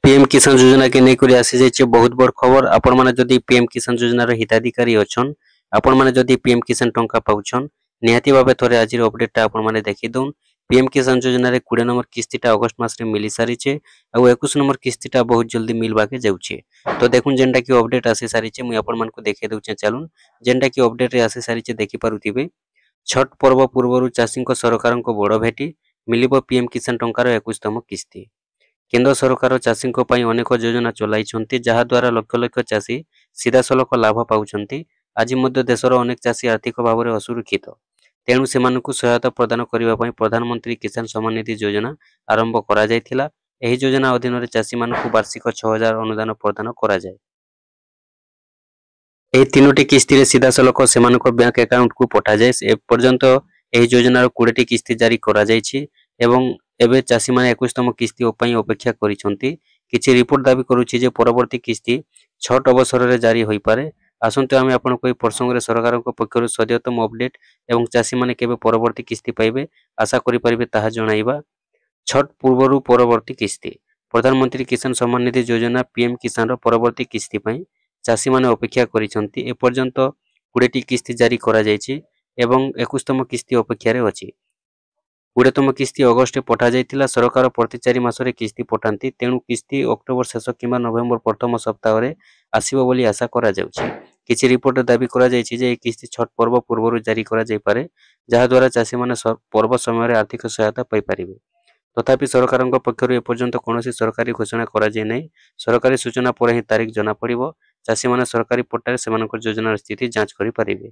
PM किसान योजना के नहीं आसी जाइए बहुत बड़ खबर। आपण मैंने जदि पीएम किसान योजनार हिताधिकारी अच्छन, आपण मैंने जदि पीएम किसान टंका पाउछन, निहाती भावे थोड़े आज अपडेटा आपण मैंने देखी दउन। पीएम किसान योजना 20 नंबर किस्तीटा अगस्ट मास रे मिली सारिचे आ 21 नंबर किस्तीटा बहुत जल्दी मिलवा के जाउछे। तो देखुन जेनटा कि अपडेट आसी सारिचे, मुई आपण मानकु देखे दउचे। चलुन जेनटा कि अपडेट रे आसी सारिचे देखि पारुथिबे। छठ पर्व पूर्वरु चाषींको सरकारंको बड़ भेटी मिलिबो पीएम किसान टंकार 21तम किस्ती। केंद्र सरकार चाषींको पई अनेक योजना चलाइछन्ति, जहा द्वारा लक्ष लक्ष चाषी सीधासलख लाभ पाउछन्ति। आज मध्य देशर अनेक चाषी आर्थिक भाव में असुरक्षित, तेणु सेमानकु सहायता प्रदान करबा पई प्रधानमंत्री किसान सम्मान निधि योजना आरंभ करा जायथिला। एही योजना अधीन रे चाषी मानकु वार्षिक 6000 अनुदान प्रदान करा जाय। एही तीनोटी किस्ती रे सीधासलख सेमानक बैंक अकाउंट को पठा जाय। ए पर्यंत एही योजनार 20टी किस्ती जारी करा जायछि एवं एबे चाषी माने 21तम किस्ती पई अपेक्षा करिसंती। किछि रिपोर्ट दाबी करूछि जे परवर्ती किस्ती छठ अवसर रे जारी होई पारे। आसंतु आमे आपन कोई प्रसंग रे सरकारक पक्षरु सद्यतम अपडेट एवं चाषी माने केबे परवर्ती किस्ती पाइबे आशा करि परिबे ताहा जणाइबा। छठ पूर्वरु परवर्ती किस्ती प्रधानमंत्री किसान सम्मान निधि योजना पीएम किसान रो परवर्ती किस्ती पई चाषी माने अपेक्षा करिसंती। ए पर्यंत 20टी किस्ती जारी करा जायछि एवं 21तम किस्ती अपेक्षा रे अछि। 20तम किस्ती अगस्ट पठा जाइथिला। सरकार प्रति 4 मासरे किस्ती पठांती, तेणु किस्ती अक्टोबर शेष किंबा नवेम्बर प्रथम सप्ताह रे आसीबो बोली आशा करा जाउछि। किछि रिपोर्ट दाबी करा जायछि जे किस्ती छठ पर्व पूर्वरु जारी करा जाय पारे, जहा द्वारा चाषी माने पर्व समय रे आर्थिक सहायता पाई परिबे। तथापि सरकारक पक्षरु ए पर्यंत कोनोसी सरकारी घोषणा करा जाय नै। सरकारी सूचना पर ही तारीख जना पड़िबो। चाषी माने सरकारी पोर्टल सेमानक योजनार स्थिति जांच करि परिबे।